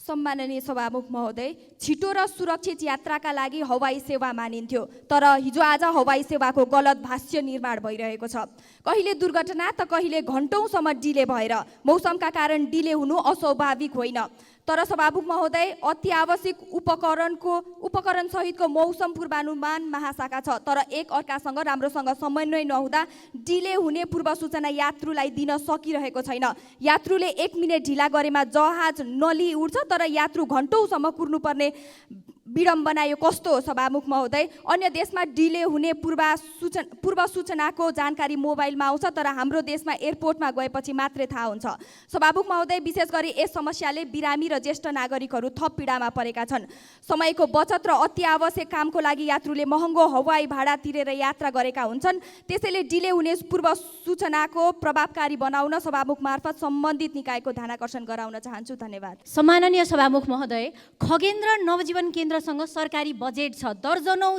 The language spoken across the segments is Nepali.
सम्माननीय सभामुख महोदय, छिटो र सुरक्षित यात्राका लागि हवाई सेवा मानिन्थ्यो, तर हिजो आज हवाई सेवाको गलत भाष्य निर्माण भइरहेको छ। कहिले दुर्घटना त कहिले घण्टौँसम्म डिले भएर मौसमका कारण डिले हुनु अस्वाभाविक होइन। तर सभामुख महोदय, अति आवश्यक उपकरण सहितको मौसम पूर्वानुमान महाशाखा छ, तर एक अर्कासँग राम्रोसँग समन्वय नहुँदा डिले हुने पूर्व सूचना यात्रुलाई दिन सकिरहेको छैन। यात्रुले 1 मिनेट ढिला गरेमा जहाज नली उड्छ, तर यात्रु घण्टौँसम्म कुर्नुपर्ने विडम्बना यो कस्तो हो सभामुख महोदय? अन्य देशमा डिले हुने पूर्व सूचनाको जानकारी मोबाइलमा आउँछ, तर हाम्रो देशमा एयरपोर्टमा गएपछि मात्रै थाहा हुन्छ। सभामुख महोदय, विशेष गरी यस समस्याले बिरामी र ज्येष्ठ नागरिकहरू थप पीडामा परेका छन्। समयको बचत र अति आवश्यक कामको लागि यात्रुले महँगो हवाई भाडा तिरेर यात्रा गरेका हुन्छन्। त्यसैले डिले हुने पूर्व सूचनाको प्रभावकारी बनाउन सभामुख मार्फत सम्बन्धित निकायको ध्यानाकर्षण गराउन चाहन्छु। धन्यवाद। सम्माननीय सभामुख महोदय, खगेन्द्र नवजीवन केन्द्रसँग सरकारी बजेट छ, दर्जनौं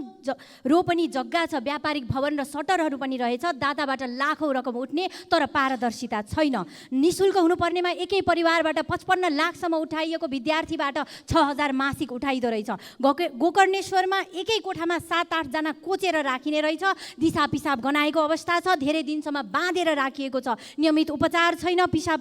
रोपनी जग्गा छ, व्यापारिक भवन र सटरहरू पनि रहेछ, दाताबाट लाखौं रकम उठ्ने तर पारदर्शिता छैन। निशुल्क हुनुपर्नेमा एकै परिवारबाट 55 लाखसम्म उठाइएको विद्यार्थीबाट 6000 मासिक उठाइदो रहेछ। गोकर्णेश्वरमा एकै कोठामा 7-8 जना कोचेर राखिने रहेछ। दिशा पिसाब गनाएको अवस्था छ, धेरै दिनसम्म बाँधेर राखिएको छ, नियमित उपचार छैन, पिसाब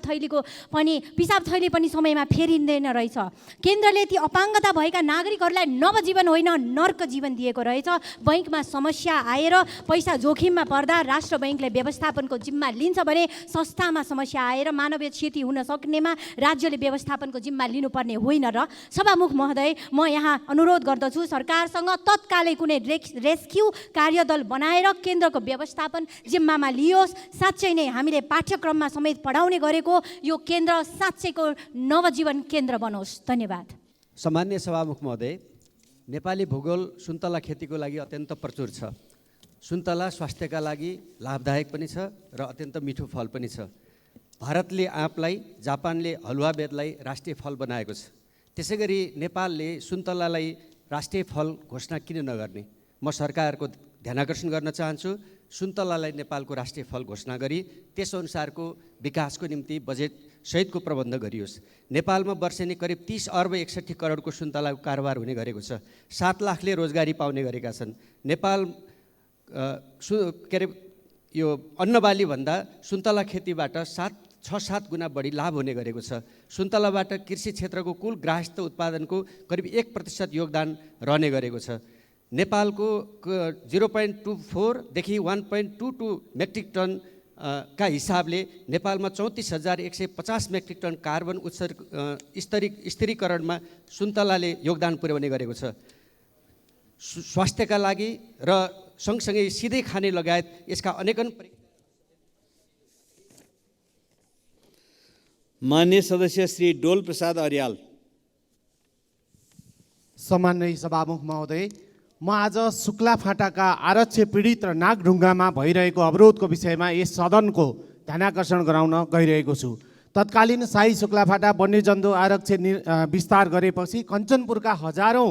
थैली पनि समयमा फेरिँदैन रहेछ। केन्द्रले ती अपाङ्गता भएका नागरिकहरूलाई नवजीवन होइन नर्क जीवन दिएको रहेछ। बैंकमा समस्या आएर पैसा जोखिममा पर्दा राष्ट्र बैंकले व्यवस्थापनको जिम्मा लिन्छ भने संस्थामा समस्या आएर मानवीय क्षति हुन सक्नेमा राज्यले व्यवस्थापनको जिम्मा लिनुपर्ने होइन र? सभामुख महोदय, म यहाँ अनुरोध गर्दछु सरकारसँग तत्कालै कुनै रेस्क्यु कार्यदल बनाएर केन्द्रको व्यवस्थापन जिम्मामा लियोस्। साँच्चै नै हामीले पाठ्यक्रममा समेत पढाउने गरेको यो केन्द्र साँच्चैको नवजीवन केन्द्र बनोस्। धन्यवाद। सम्माननीय सभामुख महोदय, नेपाली भूगोल सुन्तला खेतीको लागि अत्यन्त प्रचुर छ। सुन्तला स्वास्थ्यका लागि लाभदायक पनि छ र अत्यन्त मिठो फल पनि छ। भारतले आँपलाई, जापानले हलुवा बेदलाई राष्ट्रिय फल बनाएको छ। त्यसै गरी नेपालले सुन्तलालाई राष्ट्रिय फल घोषणा किन नगर्ने? म सरकारको ध्यानाकर्षण गर्न चाहन्छु। सुन्तलालाई नेपालको राष्ट्रिय फल घोषणा गरी त्यसअनुसारको विकासको निम्ति बजेट सहितको प्रबन्ध गरियोस्। नेपालमा वर्षेनी करिब 30 अर्ब 61 करोडको सुन्तलाको कारोबार हुने गरेको छ। 7 लाखले रोजगारी पाउने गरेका छन्। नेपाल यो अन्नबाली भन्दा सुन्तला खेतीबाट 6-7 गुणा बढी लाभ हुने गरेको छ। सुन्तलाबाट कृषि क्षेत्रको कुल ग्राहस्थ उत्पादनको करिब 1% योगदान रहने गरेको छ। नेपालको 0.24 देखि 1.22 मेट्रिक टन का हिसाबले नेपालमा 34,150 मेट्रिक टन कार्बन स्थिरीकरणमा सुन्तलाले योगदान पुर्याउने गरेको छ। स्वास्थ्यका लागि र सँगसँगै सिधै खाने लगायत यसका अनेकन माननीय सदस्य श्री डोल प्रसाद अर्याल। सम्माननीय सभामुख महोदय, म आज शुक्ला फाटाका आरक्ष पीडित र नागढुङ्गामा भइरहेको अवरोधको विषयमा यस सदनको ध्यानाकर्षण गराउन गइरहेको छु। तत्कालीन शाही शुक्ला फाटा वन्यजन्तु आरक्ष विस्तार गरेपछि कञ्चनपुरका हजारौँ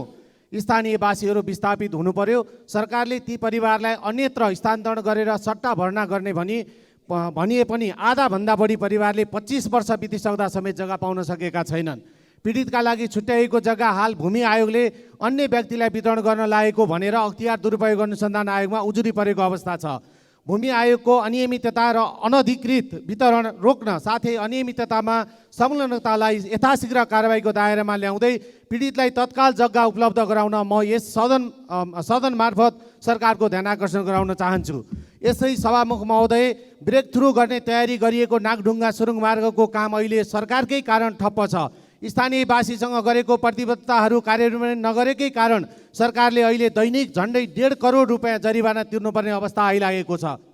स्थानीयवासीहरू विस्थापित हुनु पर्यो। सरकारले ती परिवारलाई अन्यत्र स्थानान्तरण गरेर सट्टा भर्ना गर्ने भनिए पनि आधाभन्दा बढी परिवारले 25 वर्ष बितिसक्दा समेत जग्गा पाउन सकेका छैनन्। पीडितका लागि छुट्याइएको जग्गा हाल भूमि आयोगले अन्य व्यक्तिलाई वितरण गर्न लागेको भनेर अख्तियार दुरुपयोग अनुसन्धान आयोगमा उजुरी परेको अवस्था छ। भूमि आयोगको अनियमितता र अनधिकृत वितरण रोक्न साथै अनियमिततामा संलग्नतालाई यथाशीघ्र कारबाहीको दायरामा ल्याउँदै पीडितलाई तत्काल जग्गा उपलब्ध गराउन म यस सदन मार्फत सरकारको ध्यानाकर्षण गराउन चाहन्छु। यसै सभामुख महोदय, ब्रेक थ्रु गर्ने तयारी गरिएको नागढुङ्गा सुरुङ मार्गको काम अहिले सरकारकै कारण ठप्प छ। स्थानीयवासीसँग गरेको प्रतिबद्धताहरू कार्यान्वयन नगरेकै कारण सरकारले अहिले दैनिक झन्डै 1.5 करोड रुपियाँ जरिवाना तिर्नुपर्ने अवस्था आइलागेको छ।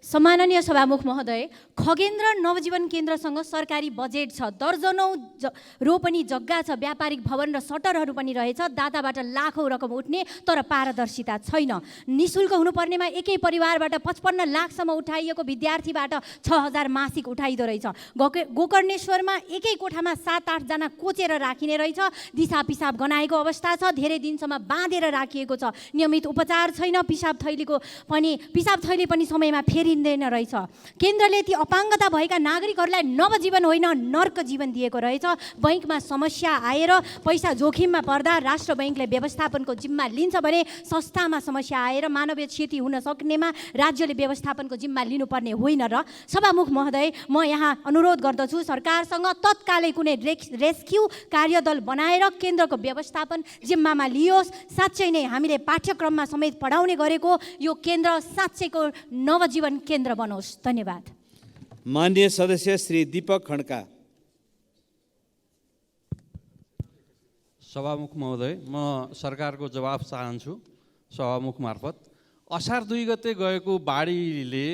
सम्माननीय सभामुख महोदय, खगेन्द्र नवजीवन केन्द्रसँग सरकारी बजेट छ, दर्जनौं रोपनी जग्गा छ, व्यापारिक भवन र सटरहरू पनि रहेछ, दाताबाट लाखौं रकम उठ्ने तर पारदर्शिता छैन। निशुल्क हुनुपर्नेमा एकै परिवारबाट 55 लाखसम्म उठाइएको विद्यार्थीबाट 6000 मासिक उठाइदो रहेछ। गोकर्णेश्वरमा एकै कोठामा 7-8 जना कोचेर राखिने रहेछ। दिशा पिसाब गनाएको अवस्था छ, धेरै दिनसम्म बाँधेर राखिएको छ, नियमित उपचार छैन, पिसाब थैली पनि समयमा फेरि दिँदैन रहेछ। केन्द्रले ती अपाङ्गता भएका नागरिकहरूलाई नवजीवन होइन नर्क जीवन दिएको रहेछ। बैङ्कमा समस्या आएर पैसा जोखिममा पर्दा राष्ट्र बैङ्कले व्यवस्थापनको जिम्मा लिन्छ भने संस्थामा समस्या आएर मानवीय क्षति हुन सक्नेमा राज्यले व्यवस्थापनको जिम्मा लिनुपर्ने होइन। र सभामुख महोदय, म यहाँ अनुरोध गर्दछु सरकारसँग तत्कालै कुनै रेस्क्यु कार्यदल बनाएर केन्द्रको व्यवस्थापन जिम्मामा लियोस्। साँच्चै नै हामीले पाठ्यक्रममा समेत पढाउने गरेको यो केन्द्र साँच्चैको नवजीवन केन्द्र बनोस्। धन्यवाद। माननीय सदस्य श्री दीपक खड्का। सभामुख महोदय, म सरकारको जवाफ चाहन्छु सभामुख मार्फत। असार 2 गते गएको बाढीले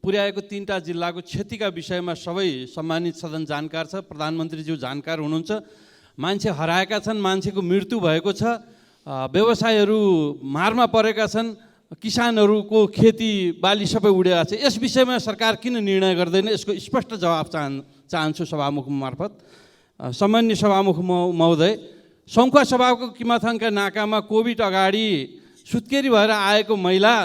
पुर्याएको 3टा जिल्लाको क्षतिका विषयमा सबै सम्मानित सदन जानकार छ। प्रधानमन्त्रीज्यू जानकार हुनुहुन्छ। मान्छे हराएका छन्, मान्छेको मृत्यु भएको छ, व्यवसायहरू मारमा परेका छन्, किसानहरूको खेती बाली सबै उडेका छ। यस विषयमा सरकार किन निर्णय गर्दैन, यसको स्पष्ट जवाफ चाहन्छु सभामुख मार्फत। सम्माननीय सभामुख महोदय, सङ्खुवा सभाको किमाथाङका नाकामा कोभिड अगाडि सुत्केरी भएर आएको महिला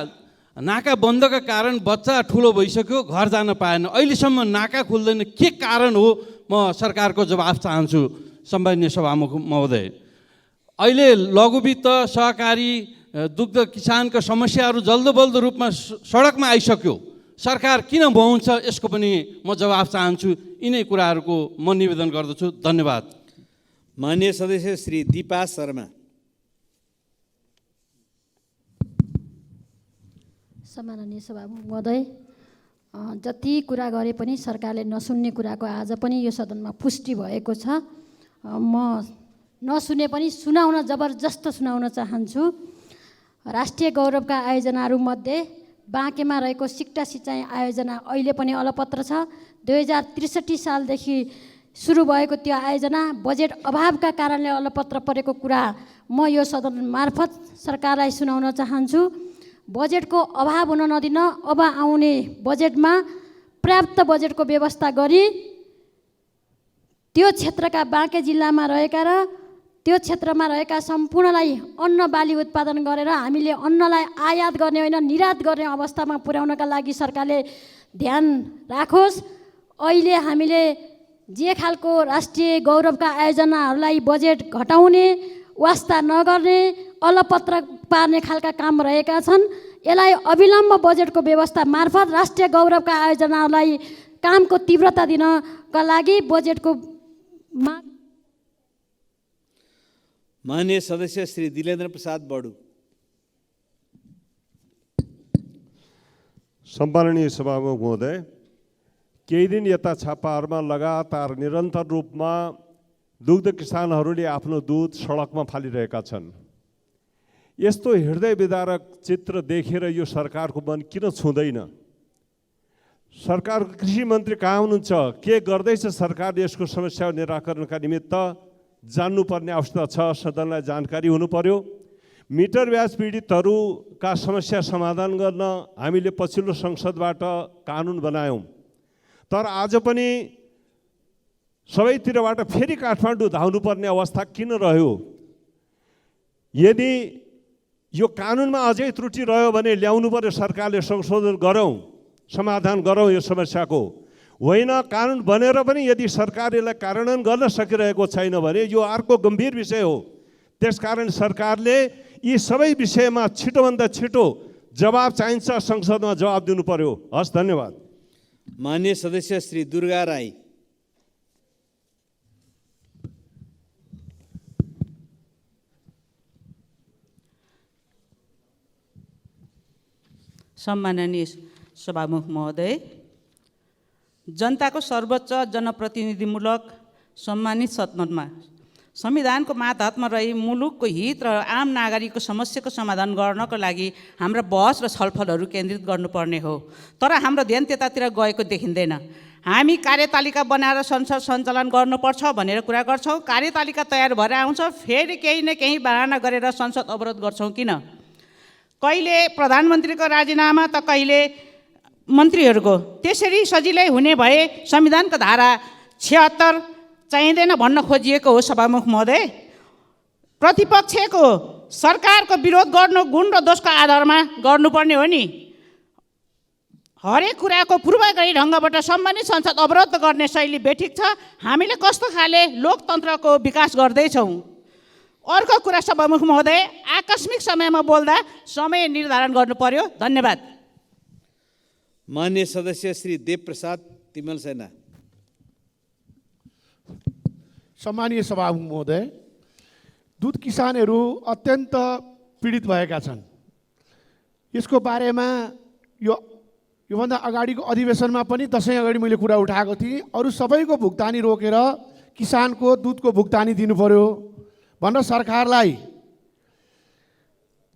नाका बन्दका कारण बच्चा ठुलो भइसक्यो, घर जान पाएन। अहिलेसम्म नाका खुल्दैन, के कारण हो? म सरकारको जवाफ चाहन्छु सम्माननीय सभामुख महोदय। अहिले लघुवित्त सहकारी दुग्ध किसानको समस्याहरू जल्दोबल्दो रूपमा सडकमा आइसक्यो, सरकार किन भन्छ यसको पनि म जवाफ चाहन्छु। यिनै कुराहरूको म निवेदन गर्दछु। धन्यवाद। माननीय सदस्य श्री दीपा शर्मा। सम्माननीय सभामुख महोदय, जति कुरा गरे पनि सरकारले नसुन्ने कुराको आज पनि यो सदनमा पुष्टि भएको छ। म नसुने पनि सुनाउन जबरजस्त सुनाउन चाहन्छु। राष्ट्रिय गौरवका आयोजनाहरूमध्ये बाँकेमा रहेको सिक्टा सिँचाइ आयोजना अहिले पनि अलपत्र छ। 2063 सालदेखि सुरु भएको त्यो आयोजना बजेट अभावका कारणले अलपत्र परेको कुरा म यो सदन मार्फत सरकारलाई सुनाउन चाहन्छु। बजेटको अभाव हुन नदिन अब आउने बजेटमा पर्याप्त बजेटको व्यवस्था गरी त्यो क्षेत्रका बाँके जिल्लामा रहेका र त्यो क्षेत्रमा रहेका सम्पूर्णलाई अन्न बाली उत्पादन गरेर हामीले अन्नलाई आयात गर्ने होइन निर्यात गर्ने अवस्थामा पुर्याउनका लागि सरकारले ध्यान राखोस्। अहिले हामीले जे खालको राष्ट्रिय गौरवका आयोजनाहरूलाई बजेट घटाउने, वास्ता नगर्ने, अलपत्र पार्ने खालका काम रहेका छन्। यसलाई अविलम्ब बजेटको व्यवस्था मार्फत राष्ट्रिय गौरवका आयोजनाहरूलाई कामको तीव्रता दिनका लागि बजेटको माननीय सदस्य श्री दिलेन्द्र प्रसाद बडु। सम्माननीय सभामुख महोदय, केही दिन यता छापाहरूमा लगातार निरन्तर रूपमा दुग्ध किसानहरूले आफ्नो दुध सडकमा फालिरहेका छन्। यस्तो हृदय विदारक चित्र देखेर यो सरकारको मन किन छुँदैन? सरकारको कृषि मन्त्री कहाँ हुनुहुन्छ? के गर्दैछ सरकारले यसको समस्या निराकरणका निमित्त? जान्नुपर्ने आवश्यकता छ, सदनलाई जानकारी हुनु पर्यो। मिटर ब्याज पीडितहरूका समस्या समाधान गर्न हामीले पछिल्लो संसदबाट कानुन बनायौँ, तर आज पनि सबैतिरबाट फेरि काठमाडौँ धाउनुपर्ने अवस्था किन रह्यो? यदि यो कानुनमा अझै त्रुटि रह्यो भने ल्याउनु पर्यो, सरकारले संशोधन गरौँ, समाधान गरौँ यो समस्याको। होइन कानुन बनेर पनि यदि सरकारले यसलाई कार्यान्वयन गर्न सकिरहेको छैन भने यो अर्को गम्भीर विषय हो। त्यसकारण सरकारले यी सबै विषयमा छिटोभन्दा छिटो जवाब चाहिन्छ, संसदमा जवाब दिनु पर्यो। हस्, धन्यवाद। माननीय सदस्य श्री दुर्गा राई। सम्माननीय सभामुख महोदय, जनताको सर्वोच्च जनप्रतिनिधिमूलक सम्मानित सदनमा संविधानको मातहतमा रही मुलुकको हित र आम नागरिकको समस्याको समाधान गर्नको लागि हाम्रा बहस र छलफलहरू केन्द्रित गर्नुपर्ने हो, तर हाम्रो ध्यान त्यतातिर गएको देखिँदैन। हामी कार्यतालिका बनाएर संसद सञ्चालन गर्नुपर्छ भनेर कुरा गर्छौँ, कार्यतालिका तयार भएर आउँछ, फेरि केही न केही बहाना गरेर संसद अवरोध गर्छौँ किन? कहिले प्रधानमन्त्रीको राजीनामा त कहिले मन्त्रीहरूको। त्यसरी सजिलै हुने भए संविधानको धारा 76 चाहिँदैन भन्न खोजिएको हो। सभामुख महोदय, प्रतिपक्षको सरकारको विरोध गर्नु गुण र दोषको आधारमा गर्नुपर्ने हो नि। हरेक कुराको पूर्वग्रही ढङ्गबाट सम्मानित संसद अवरोध गर्ने शैली बेठिक छ। हामीले कस्तो खाले लोकतन्त्रको विकास गर्दैछौँ। अर्को कुरा सभामुख महोदय, आकस्मिक समयमा बोल्दा समय निर्धारण गर्नु पर्यो। धन्यवाद। मान्य सदस्य श्री देवप्रसाद तिमल सेना। सम्मानीय सभामुख महोदय, दुध किसानहरू अत्यन्त पीडित भएका छन्। यसको बारेमा योभन्दा अगाडिको अधिवेशनमा पनि दसैँ अगाडि मैले कुरा उठाएको थिएँ। अरू सबैको भुक्तानी रोकेर किसानको दुधको भुक्तानी दिनु पर्यो भनेर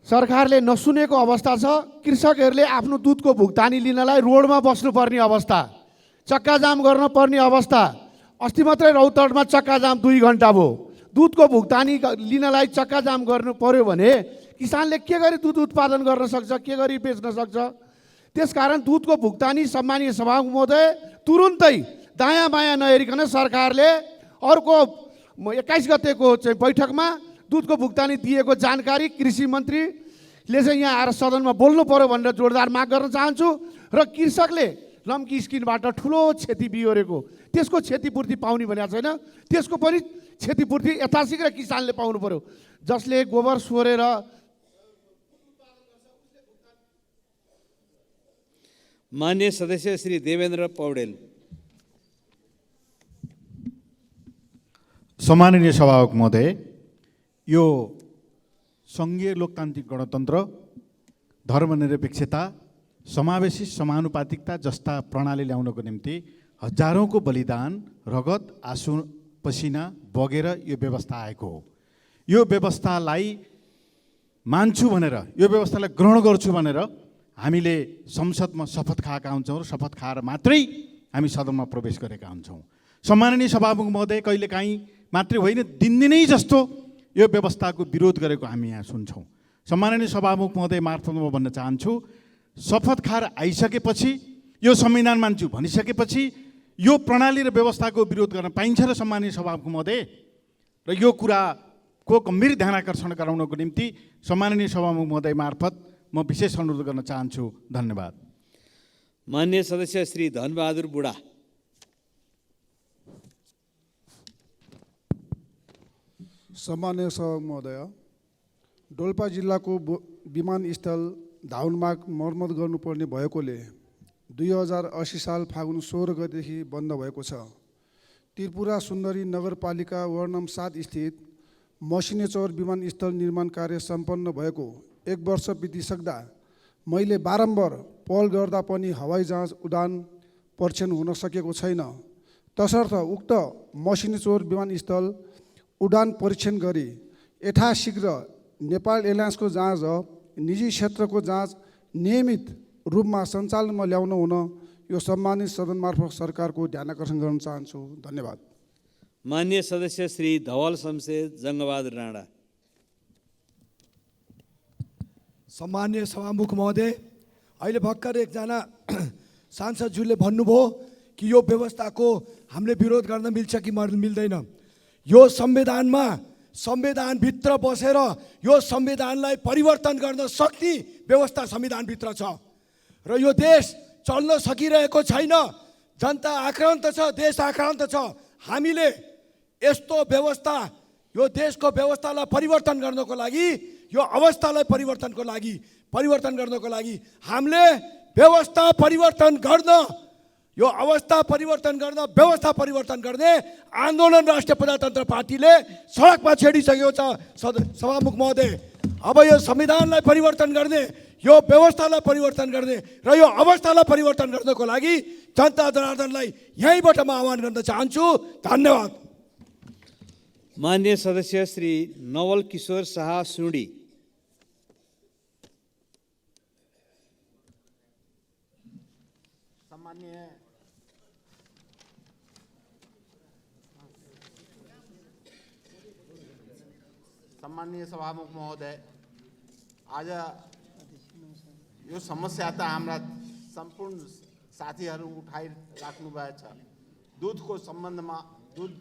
सरकारले नसुनेको अवस्था छ। कृषकहरूले आफ्नो दुधको भुक्तानी लिनलाई रोडमा बस्नुपर्ने अवस्था, चक्काजाम गर्न पर्ने अवस्था। अस्ति मात्रै रौतहटमा चक्काजाम 2 घन्टा भयो। दुधको भुक्तानी लिनलाई चक्काजाम गर्नु पर्यो भने किसानले के गरी दुध उत्पादन गर्न सक्छ, के गरी बेच्न सक्छ? त्यसकारण दुधको भुक्तानी सम्मानीय सभामुख महोदय तुरुन्तै दायाँ बायाँ नहेरिकन सरकारले अर्को 21 गतेको चाहिँ बैठकमा दुधको भुक्तानी दिएको जानकारी कृषि मन्त्रीले चाहिँ यहाँ आएर सदनमा बोल्नु पर्यो भनेर जोरदार माग गर्न चाहन्छु। र कृषकले लम्की स्किनबाट ठुलो क्षति बिहोरेको, त्यसको क्षतिपूर्ति पाउने भनेको छैन, त्यसको पनि क्षतिपूर्ति यथाशीघ्र किसानले पाउनु पर्यो। जसले गोबर सोरेर मान्य सदस्य श्री देवेन्द्र पौडेल। सम्माननीय सभामुख महोदय, यो सङ्घीय लोकतान्त्रिक गणतन्त्र, धर्मनिरपेक्षता, समावेशी समानुपातिकता जस्ता प्रणाली ल्याउनको निम्ति हजारौँको बलिदान, रगत, आँसु, पसिना बगेर यो व्यवस्था आएको हो। यो व्यवस्थालाई मान्छु भनेर, यो व्यवस्थालाई ग्रहण गर्छु भनेर हामीले संसदमा शपथ खाएका हुन्छौँ र शपथ खाएर मात्रै हामी सदनमा प्रवेश गरेका हुन्छौँ। सम्माननीय सभामुख महोदय, कहिलेकाहीँ मात्रै होइन, दिनदिनै जस्तो यो व्यवस्थाको विरोध गरेको हामी यहाँ सुन्छौँ। सम्माननीय सभामुख महोदय मार्फत म भन्न चाहन्छु, शपथ खाएर आइसकेपछि, यो संविधान मान्छु भनिसकेपछि यो प्रणाली र व्यवस्थाको विरोध गर्न पाइन्छ र सम्माननीय सभामुख महोदय, र यो कुराको गम्भीर ध्यानाकर्षण गराउनको निम्ति सम्माननीय सभामुख महोदय मार्फत म विशेष अनुरोध गर्न चाहन्छु। धन्यवाद। मान्य सदस्य श्री धनबहादुर बुढा। सम्माननीय सभामुख महोदय, डोल्पा जिल्लाको विमानस्थल धाउनमार्ग मर्मत गर्नुपर्ने भएकोले 2080 साल फागुन 16 गतेदेखि बन्द भएको छ। त्रिपुरा सुन्दरी नगरपालिका वार्ड नम्बर 7 स्थित मसिनेचौर विमानस्थल निर्माण कार्य सम्पन्न भएको 1 वर्ष बितिसक्दा मैले बारम्बार पहल गर्दा पनि हवाई जहाज उडान परीक्षण हुन सकेको छैन। तसर्थ उक्त मसिनेचौर विमानस्थल उडान परीक्षण गरी यथाशीघ्र नेपाल एयरलाइन्सको जहाज निजी क्षेत्रको जहाज नियमित रूपमा सञ्चालनमा ल्याउन हुन यो सम्मानित सदन मार्फत सरकारको ध्यानाकर्षण गर्न चाहन्छु। धन्यवाद। मान्य सदस्य श्री धवल शमशेर जङ्गबहादुर राणा। सम्मान्य सभामुख महोदय, अहिले भर्खर एकजना सांसदज्यूले भन्नुभयो कि यो व्यवस्थाको हामीले विरोध गर्न मिल्छ कि मिल्दैन। यो संविधानभित्र बसेर यो संविधानलाई परिवर्तन गर्न सक्ने व्यवस्था संविधानभित्र छ र यो देश चल्न सकिरहेको छैन। जनता आक्रान्त छ, देश आक्रान्त छ। हामीले यस्तो व्यवस्था, यो देशको व्यवस्थालाई परिवर्तन गर्नको लागि, यो अवस्थालाई परिवर्तन गर्नको लागि हामीले व्यवस्था परिवर्तन गर्न, यो अवस्था परिवर्तन गर्न, व्यवस्था परिवर्तन गर्ने आन्दोलन राष्ट्रिय प्रजातन्त्र पार्टीले सडकमा छेडिसकेको छ। सभामुख महोदय, अब यो संविधानलाई परिवर्तन गर्ने, यो व्यवस्थालाई परिवर्तन गर्ने र यो अवस्थालाई परिवर्तन गर्नको लागि जनता जनार्दनलाई यहीँबाट म आह्वान गर्न चाहन्छु। धन्यवाद। मान्य सदस्य श्री नवल किशोर शाह सुडी। सम्माननीय सभामुख महोदय, आज यो समस्या त हाम्रा सम्पूर्ण साथीहरू उठाइराख्नु भएछ। दुधको सम्बन्धमा दुध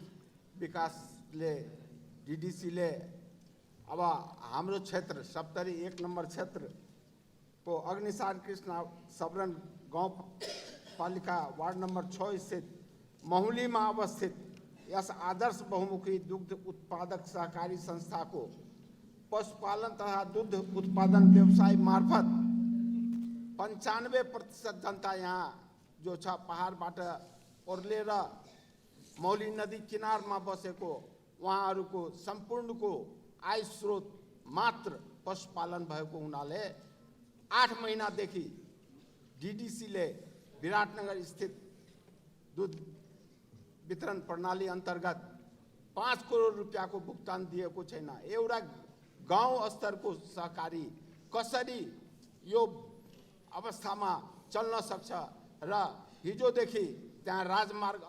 विकासले, डिडिसीले अब हाम्रो क्षेत्र सप्तरी 1 नम्बर क्षेत्रको अग्निसार कृष्ण सबरन गाउँपालिका वार्ड नम्बर 6 स्थित महुलीमा अवस्थित यस आदर्श बहुमुखी दुग्ध उत्पादक सहकारी संस्थाको पशुपालन तथा दुग्ध उत्पादन व्यवसाय मार्फत 95% जनता यहाँ जो छ पहाडबाट ओर्लेर मौली नदी किनारमा बसेको उहाँहरूको सम्पूर्णको आय स्रोत मात्र पशुपालन भएको हुनाले 8 महिनादेखि डिडिसीले विराटनगर स्थित दुध वितरण प्रणाली अन्तर्गत 5 करोड रुपियाँको भुक्तान दिएको छैन। एउटा गाउँ स्तरको सहकारी कसरी यो अवस्थामा चल्न सक्छ र हिजोदेखि त्यहाँ राजमार्ग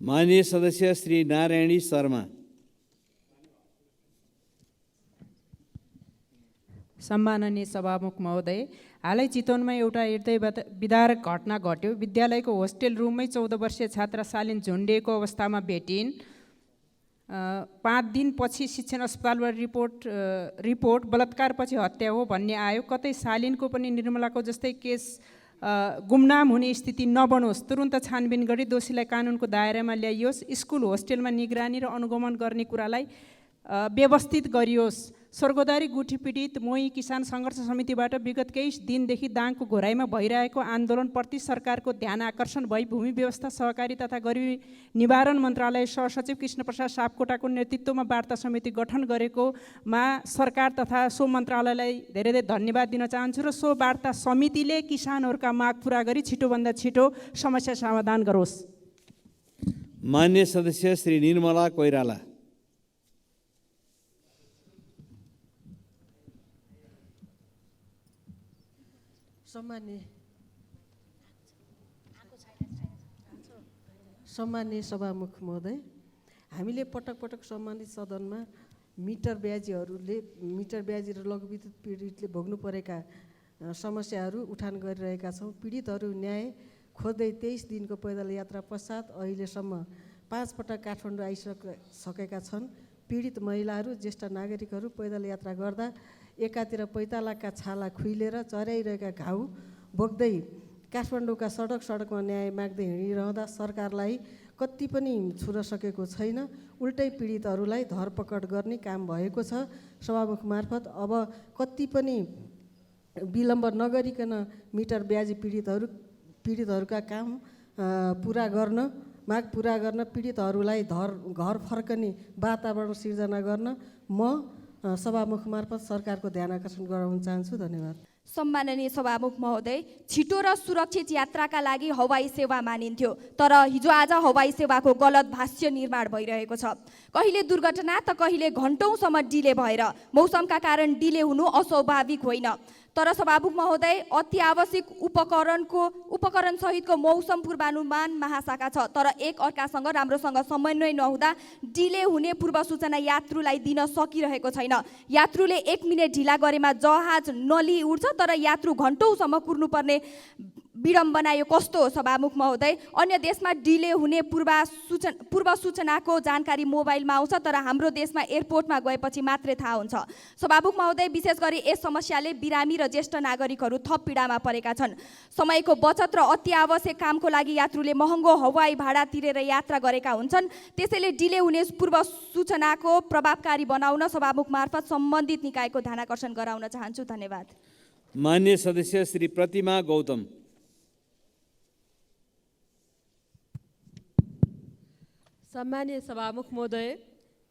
माननीय सदस्य श्री नारायणी शर्मा। सम्माननीय सभामुख महोदय, हालै चितवनमा एउटा हृदय विदारक घटना घट्यो। विद्यालयको होस्टेल रुममै 14 वर्षीय छात्रा शालिन झुन्डिएको अवस्थामा भेटिन्। 5 दिनपछि शिक्षण अस्पतालबाट रिपोर्ट बलात्कारपछि हत्या हो भन्ने आयो। कतै शालिनको पनि निर्मलाको जस्तै केस गुमनाम हुने स्थिति नबनोस्, तुरुन्त छानबिन गरी दोषीलाई कानुनको दायरामा ल्याइयोस्। स्कुल होस्टेलमा निगरानी र अनुगमन गर्ने कुरालाई व्यवस्थित गरियोस्। स्वर्गद्वारी गुठी पीडित मोही किसान सङ्घर्ष समितिबाट विगत केही दिनदेखि दाङको घोराइमा भइरहेको आन्दोलनप्रति सरकारको ध्यान आकर्षण भई भूमि व्यवस्था सहकारी तथा गरिबी निवारण मन्त्रालय सहसचिव कृष्णप्रसाद सापकोटाको नेतृत्वमा वार्ता समिति गठन गरेकोमा सरकार तथा सो मन्त्रालयलाई धेरै धेरै धन्यवाद दिन चाहन्छु र सो वार्ता समितिले किसानहरूका माग पुरा गरी छिटोभन्दा छिटो समस्या समाधान गरोस्। मान्य सदस्य श्री निर्मला कोइराला। सम्मान्य सभामुख महोदय, हामीले पटक पटक सम्बन्धित सदनमा मिटर ब्याजी र लघुविद्युत पीडितले भोग्नु परेका समस्याहरू उठान गरिरहेका छौँ। पीडितहरू न्याय खोज्दै 23 दिनको पैदल यात्रा पश्चात अहिलेसम्म 5 पटक काठमाडौँ आइसकेका छन्। पीडित महिलाहरू, ज्येष्ठ नागरिकहरू पैदल यात्रा गर्दा एकातिर पैतालाका छाला खुइलेर चर्याइरहेका घाउ बोक्दै काठमाडौँका सडकमा न्याय माग्दै हिँडिरहँदा सरकारलाई कति पनि छुन सकेको छैन। उल्टै पीडितहरूलाई धरपकड गर्ने काम भएको छ। सभामुख मार्फत अब कति पनि विलम्ब नगरिकन मिटर ब्याजी पीडितहरूका काम माग पुरा गर्न पीडितहरूलाई घर फर्कने वातावरण सिर्जना गर्न म सभामुख मार्फत सरकारको ध्यान आकर्षण गराउन चाहन्छु। धन्यवाद। सम्माननीय सभामुख महोदय, छिटो र सुरक्षित यात्राका लागि हवाई सेवा मानिन्थ्यो, तर हिजो आज हवाई सेवाको गलत भाष्य निर्माण भइरहेको छ। कहिले दुर्घटना त कहिले घण्टौँसम्म डिले भएर मौसमका कारण डिले हुनु अस्वाभाविक होइन। तर सभामुख महोदय, अति आवश्यक उपकरण सहितको मौसम पूर्वानुमान महाशाखा छ, तर एक अर्कासँग राम्रोसँग समन्वय नहुँदा डिले हुने पूर्व सूचना यात्रुलाई दिन सकिरहेको छैन। यात्रुले 1 मिनेट ढिला गरेमा जहाज नली उड्छ, तर यात्रु घण्टौँसम्म कुर्नुपर्ने विडम्बना यो कस्तो हो सभामुख महोदय? अन्य देशमा डिले हुने पूर्व सूचनाको जानकारी मोबाइलमा आउँछ, तर हाम्रो देशमा एयरपोर्टमा गएपछि मात्रै थाहा हुन्छ। सभामुख महोदय, विशेष गरी यस समस्याले बिरामी र ज्येष्ठ नागरिकहरू थप पीडामा परेका छन्। समयको बचत र अति आवश्यक कामको लागि यात्रुले महँगो हवाई भाडा तिरेर यात्रा गरेका हुन्छन्। त्यसैले डिले हुने पूर्व सूचनाको प्रभावकारी बनाउन सभामुख मार्फत सम्बन्धित निकायको ध्यानाकर्षण गराउन चाहन्छु। धन्यवाद। मान्य सदस्य श्री प्रतिमा गौतम। सम्मानीय सभामुख महोदय,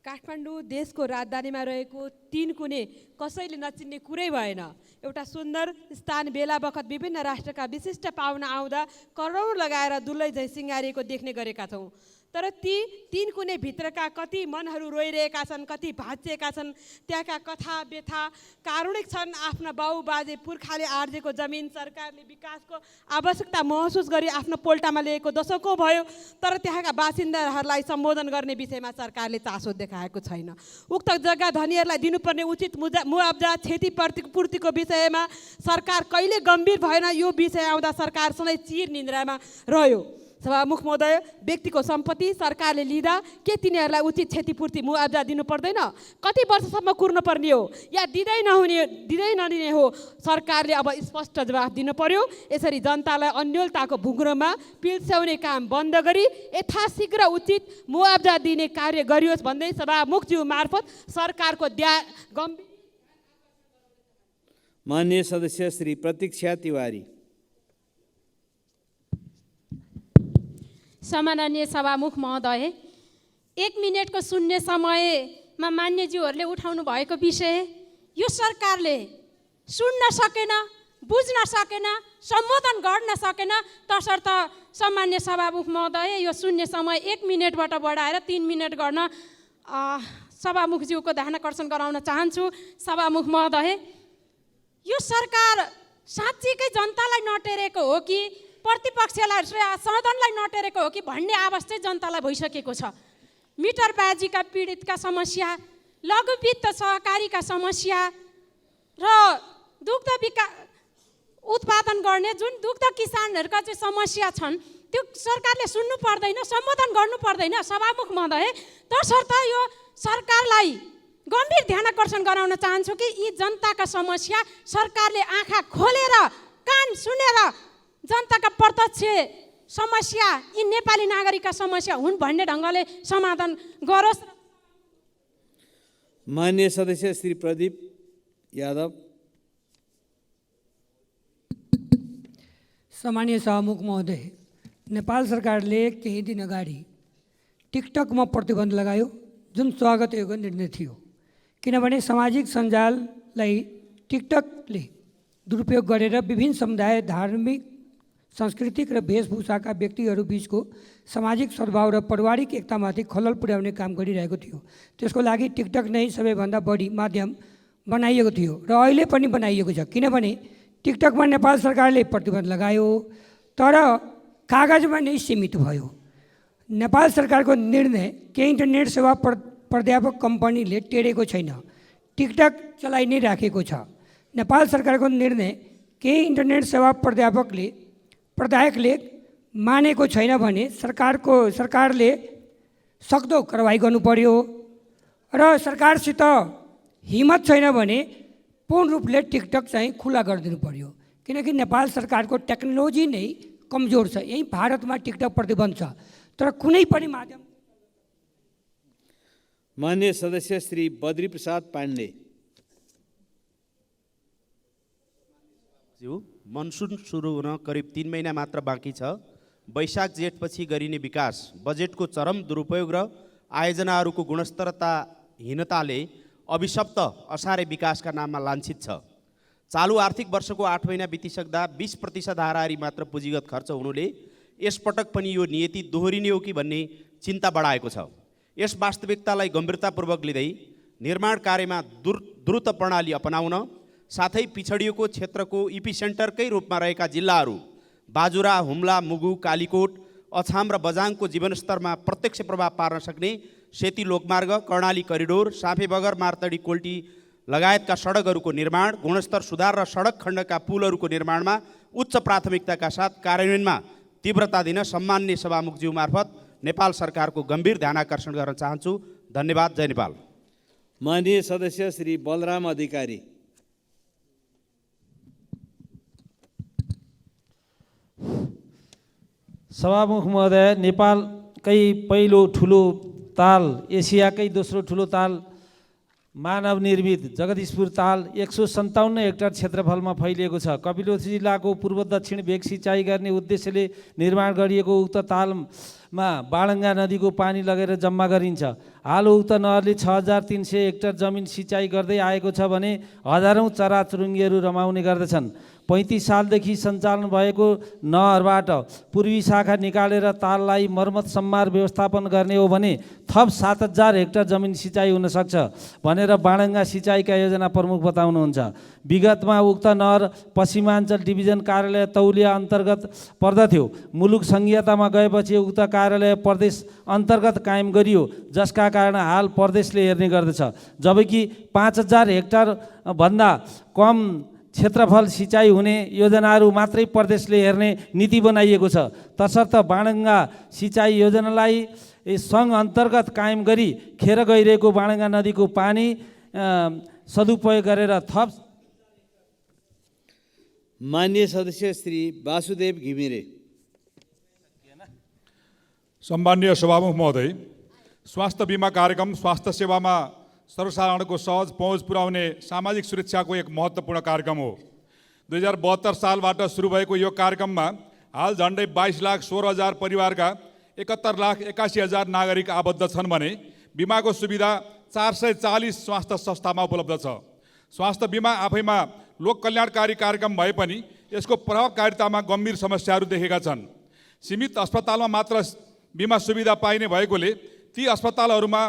काठमाडौँ देशको राजधानीमा रहेको 3 कुने कसैले नचिन्ने कुरै भएन। एउटा सुन्दर स्थान बेला बखत विभिन्न राष्ट्रका विशिष्ट पाहुना आउँदा करोड लगाएर दुलै झैँ सिँगारिएको देख्ने गरेका छौँ। तर ती तीन कुने भित्रका कति मनहरू रोइरहेका छन्, कति भाँचिएका छन्, त्यहाँका कथा व्यथा कारुणिक छन्। आफ्ना बाउ बाजे पुर्खाले आर्जेको जमिन सरकारले विकासको आवश्यकता महसुस गरी आफ्नो पोल्टामा लिएको दशकौँ भयो, तर त्यहाँका बासिन्दाहरूलाई सम्बोधन गर्ने विषयमा सरकारले चासो देखाएको छैन। उक्त जग्गा धनीहरूलाई दिनुपर्ने उचित मुआब्जा क्षतिपूर्तिको विषयमा सरकार कहिले गम्भीर भएन। यो विषय आउँदा सरकार सधैँ चिर निन्द्रामा रह्यो। सभामुख महोदय, व्यक्तिको सम्पत्ति सरकारले लिँदा के तिनीहरूलाई उचित क्षतिपूर्ति मुआब्जा दिनु पर्दैन? कति वर्षसम्म कुर्नु पर्ने हो या दिँदै नदिने हो? सरकारले अब स्पष्ट जवाफ दिनु पर्यो। यसरी जनतालाई अन्योलताको भुङ्ग्रोमा पिल्स्याउने काम बन्द गरी यथाशीघ्र उचित मुआब्जा दिने कार्य गरियोस् भन्दै सभामुखज्यू मार्फत सरकारको गम्भीर। माननीय सदस्य श्री प्रतीक्षा तिवारी। सम्माननीय सभामुख महोदय, 1 मिनटको शून्य समयमा मान्यज्यूहरूले उठाउनु भएको विषय यो सरकारले सुन्न सकेन, बुझ्न सकेन, सम्बोधन गर्न सकेन। तसर्थ सम्मान्य सभामुख महोदय, यो शून्य समय 1 मिनटबाट बढाएर 3 मिनट गर्न सभामुखज्यूको ध्यानाकर्षण गराउन चाहन्छु। सभामुख महोदय, यो सरकार साँच्चीकै जनतालाई नटेरेको हो कि प्रतिपक्षलाई सदनलाई नटेरेको हो कि भन्ने अवस्था जनतालाई भइसकेको छ। मिटर बाजीका पीडितका समस्या, लघु वित्त सहकारीका समस्या र दुग्ध उत्पादन गर्ने जुन दुग्ध किसानहरूका चाहिँ समस्या छन् त्यो सरकारले सुन्नु पर्दैन, सम्बोधन गर्नु पर्दैन। सभामुख महोदय, तसर्थ यो सरकारलाई गम्भीर ध्यानाकर्षण गराउन चाहन्छु कि यी जनताका समस्या सरकारले आँखा खोलेर कान सुनेर जनताका प्रत्यक्ष समस्या यी नेपाली नागरिकका समस्या हुन् भन्ने ढङ्गले समाधान गरोस्। माननीय सदस्य श्री प्रदीप यादव। सम्मानीय सभामुख महोदय, नेपाल सरकारले केही दिन अगाडि टिकटकमा प्रतिबन्ध लगायो, जुन स्वागत योग्य निर्णय थियो। किनभने सामाजिक सञ्जाललाई टिकटकले दुरुपयोग गरेर विभिन्न समुदाय, धार्मिक, सांस्कृतिक र वेशभूषाका व्यक्तिहरू बीचको सामाजिक सद्भाव र पारिवारिक एकतामाथि खलल पुर्याउने काम गरिरहेको थियो। त्यसको लागि टिकटक नै सबैभन्दा बढी माध्यम बनाइएको थियो र अहिले पनि बनाइएको छ। किनभने टिकटकमा नेपाल सरकारले प्रतिबन्ध लगायो तर कागजमा नै सीमित भयो। नेपाल सरकारको निर्णय केही इन्टरनेट सेवा प्राध्यापक कम्पनीले टेरेको छैन, टिकटक चलाइ नै राखेको छ। नेपाल सरकारको निर्णय केही इन्टरनेट सेवा प्रदायकले मानेको छैन भने सरकारले सक्दो कारवाही गर्नु पर्यो र सरकारसित हिम्मत छैन भने पूर्ण रूपले टिकटक चाहिँ खुला गरिदिनु पर्यो। किनकि नेपाल सरकारको टेक्नोलोजी नै कमजोर छ। यही भारतमा टिकटक प्रतिबन्ध छ तर कुनै पनि माध्यम। माननीय सदस्य श्री बद्री प्रसाद पाण्डे। मनसुन सुरु हुन करिब 3 महिना मात्र बाँकी छ। वैशाख जेठपछि गरिने विकास बजेटको चरम दुरुपयोग र आयोजनाहरूको गुणस्तरताहीनताले अभिशप्त असारे विकासका नाममा लान्छित छ। चालु आर्थिक वर्षको 8 महिना बितिसक्दा 20% हाराहारी मात्र पुँजीगत खर्च हुनुले यसपटक पनि यो नियति दोहोरिने हो कि भन्ने चिन्ता बढाएको छ। यस वास्तविकतालाई गम्भीरतापूर्वक लिँदै निर्माण कार्यमा द्रुत प्रणाली अपनाउन साथै पिछडिएको क्षेत्रको इपिसेन्टरकै रूपमा रहेका जिल्लाहरू बाजुरा, हुम्ला, मुगु, कालीकोट, अछाम र बझाङको जीवनस्तरमा प्रत्यक्ष प्रभाव पार्न सक्ने सेती लोकमार्ग, कर्णाली करिडोर, साँफे बगर, मार्तडी, कोल्टी लगायतका सडकहरूको निर्माण, गुणस्तर सुधार र सडक खण्डका पुलहरूको निर्माणमा उच्च प्राथमिकताका साथ कार्यान्वयनमा तीव्रता दिन सम्माननीय सभामुखज्यू मार्फत नेपाल सरकारको गम्भीर ध्यानाकर्षण गर्न चाहन्छु। धन्यवाद। जय नेपाल। माननीय सदस्य श्री बलराम अधिकारी। सभामुख महोदय, नेपालकै पहिलो ठुलो ताल, एसियाकै दोस्रो ठुलो ताल, मानव निर्मित जगदीशपुर ताल 157 हेक्टर क्षेत्रफलमा फैलिएको छ। कपिलवस्तु जिल्लाको पूर्व दक्षिण भेग सिँचाइ गर्ने उद्देश्यले निर्माण गरिएको उक्त ताल बाणङ्गा नदीको पानी लगेर जम्मा गरिन्छ। हाल उक्त नहरले 6300 हेक्टर जमिन सिँचाइ गर्दै आएको छ भने हजारौँ चराचुरुङ्गीहरू रमाउने गर्दछन्। 35 सालदेखि सञ्चालन भएको नहरबाट पूर्वी शाखा निकालेर ताललाई मर्मत सम्मार व्यवस्थापन गर्ने हो भने थप 7000 हेक्टर जमिन सिँचाइ हुन सक्छ भनेर बाणङ्गा सिँचाइका योजना प्रमुख बताउनुहुन्छ। विगतमा उक्त नहर पश्चिमाञ्चल डिभिजन कार्यालय तौलिया अन्तर्गत पर्दथ्यो। मुलुक सङ्घीयतामा गएपछि उक्त कार्यालय प्रदेश अन्तर्गत कायम गरियो, जसका कारण हाल प्रदेशले हेर्ने गर्दछ। जबकि 5000 हेक्टर भन्दा कम क्षेत्रफल सिँचाइ हुने योजनाहरू मात्रै प्रदेशले हेर्ने नीति बनाइएको छ। तसर्थ बाणङ्गा सिँचाइ योजनालाई सङ्घ अन्तर्गत कायम गरी खेर गइरहेको बाणङ्गा नदीको पानी सदुपयोग गरेर थप। माननीय सदस्य श्री वासुदेव घिमिरे। सम्माननीय सभामुख महोदय, स्वास्थ्य बिमा कार्यक्रम स्वास्थ्य सेवामा सर्वसाधारणको सहज पहुँच पुर्याउने सामाजिक सुरक्षाको एक महत्त्वपूर्ण कार्यक्रम हो। 2072 सालबाट सुरु भएको यो कार्यक्रममा हाल झन्डै 22,16,000 परिवारका 71,81,000 नागरिक आबद्ध छन् भने बिमाको सुविधा 440 स्वास्थ्य संस्थामा उपलब्ध छ। स्वास्थ्य बिमा आफैमा लोक कल्याणकारी कार्यक्रम भए पनि यसको प्रभावकारितामा गम्भीर समस्याहरू देखेका छन्। सीमित अस्पतालमा मात्र बिमा सुविधा पाइने भएकोले ती अस्पतालहरूमा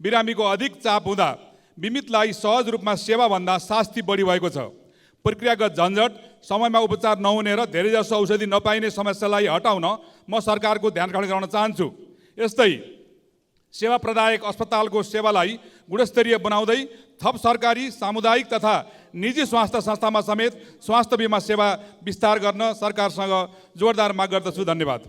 बिरामीको अधिक चाप हुँदा बिमितलाई सहज रूपमा सेवाभन्दा शास्ति बढी भएको छ। प्रक्रियागत झन्झट, समयमा उपचार नहुने र धेरैजसो औषधि नपाइने समस्यालाई हटाउन म सरकारको ध्यान आकर्षण गराउन चाहन्छु। यस्तै सेवा प्रदायक अस्पतालको सेवालाई गुणस्तरीय बनाउँदै थप सरकारी, सामुदायिक तथा निजी स्वास्थ्य संस्थामा समेत स्वास्थ्य बिमा सेवा विस्तार गर्न सरकारसँग जोरदार माग गर्दछु। धन्यवाद।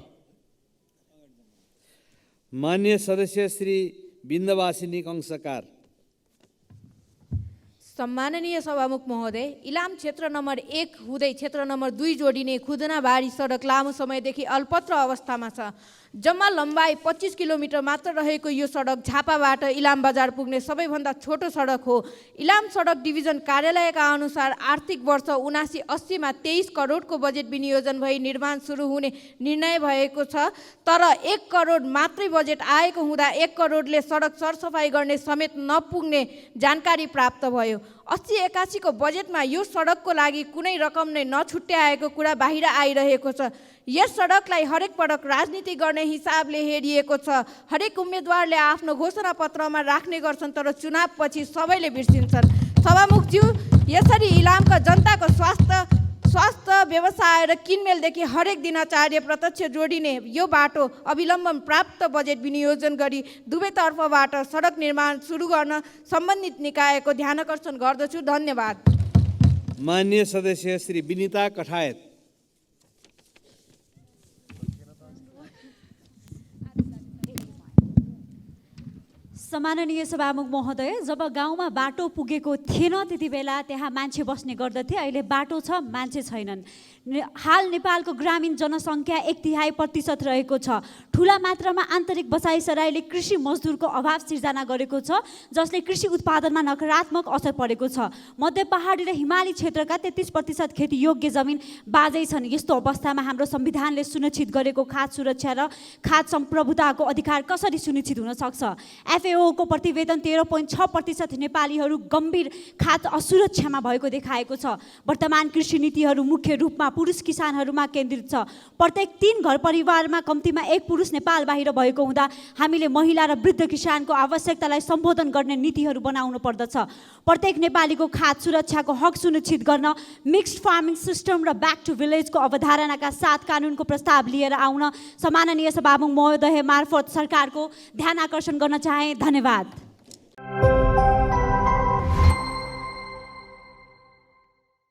माननीय सदस्य श्री बिन्दवासिनी कंसकार। सम्माननीय सभामुख महोदय, इलाम क्षेत्र नम्बर 1 हुँदै क्षेत्र नम्बर 2 जोडिने खुदनाबारी सडक लामो समयदेखि अल्पत्र अवस्थामा छ। जम्मा लम्बाइ 25 किलोमिटर मात्र रहेको यो सडक झापाबाट इलाम बजार पुग्ने सबैभन्दा छोटो सडक हो। इलाम सडक डिभिजन कार्यालयका अनुसार आर्थिक वर्ष 79-80मा 23 करोडको बजेट विनियोजन भई निर्माण सुरु हुने निर्णय भएको छ। तर 1 करोड मात्रै बजेट आएको हुँदा 1 करोडले सडक सरसफाइ गर्ने समेत नपुग्ने जानकारी प्राप्त भयो। 80-81 को बजेटमा यो सडकको लागि कुनै रकम नै नछुट्याएको कुरा बाहिर आइरहेको छ। यस सडकलाई हरेक पटक राजनीति गर्ने हिसाबले हेरिएको छ। हरेक उम्मेदवारले आफ्नो घोषणा पत्रमा राख्ने गर्छन्, तर चुनावपछि सबैले बिर्सिन्छन्। सभामुखज्यू, यसरी इलामका जनताको स्वास्थ्य व्यवसाय र किनमेलदेखि हरेक दिनाचार्य प्रत्यक्ष जोडिने यो बाटो अविलम्बन प्राप्त बजेट विनियोजन गरी दुवैतर्फबाट सडक निर्माण सुरु गर्न सम्बन्धित निकायको ध्यानकर्षण गर्दछु। धन्यवाद। माननीय सदस्य श्री विनिता कठायत। सम्माननीय सभामुख महोदय, जब गाउँमा बाटो पुगेको थिएन त्यति बेला त्यहाँ मान्छे बस्ने गर्दथे। अहिले बाटो छ, मान्छे छैनन्। हाल नेपालको ग्रामीण जनसङ्ख्या 1/3% रहेको छ। ठुला मात्रामा आन्तरिक बसाइसराईले कृषि मजदुरको अभाव सिर्जना गरेको छ, जसले कृषि उत्पादनमा नकारात्मक असर परेको छ। मध्य पहाडी र हिमाली क्षेत्रका 33% खेती योग्य जमिन बाँझै छन्। यस्तो अवस्थामा हाम्रो संविधानले सुनिश्चित गरेको खाद्य सुरक्षा र खाद्य सम्प्रभुताको अधिकार कसरी सुनिश्चित हुन सक्छ? FAO को प्रतिवेदन 13.6% नेपालीहरू गम्भीर खाद्य असुरक्षामा भएको देखाएको छ। वर्तमान कृषि नीतिहरू मुख्य रूपमा पुरुष किसानहरूमा केन्द्रित छ। प्रत्येक 3 घर परिवारमा कम्तीमा 1 पुरुष नेपाल बाहिर भएको हुँदा हामीले महिला र वृद्ध किसानको आवश्यकतालाई सम्बोधन गर्ने नीतिहरू बनाउनु पर्दछ। प्रत्येक नेपालीको खाद्य सुरक्षाको हक सुनिश्चित गर्न मिक्स्ड फार्मिङ सिस्टम र ब्याक टु भिलेजको अवधारणाका साथ कानुनको प्रस्ताव लिएर आउन सम्माननीय सभामुख महोदय मार्फत सरकारको ध्यान आकर्षण गर्न चाहे। धन्यवाद।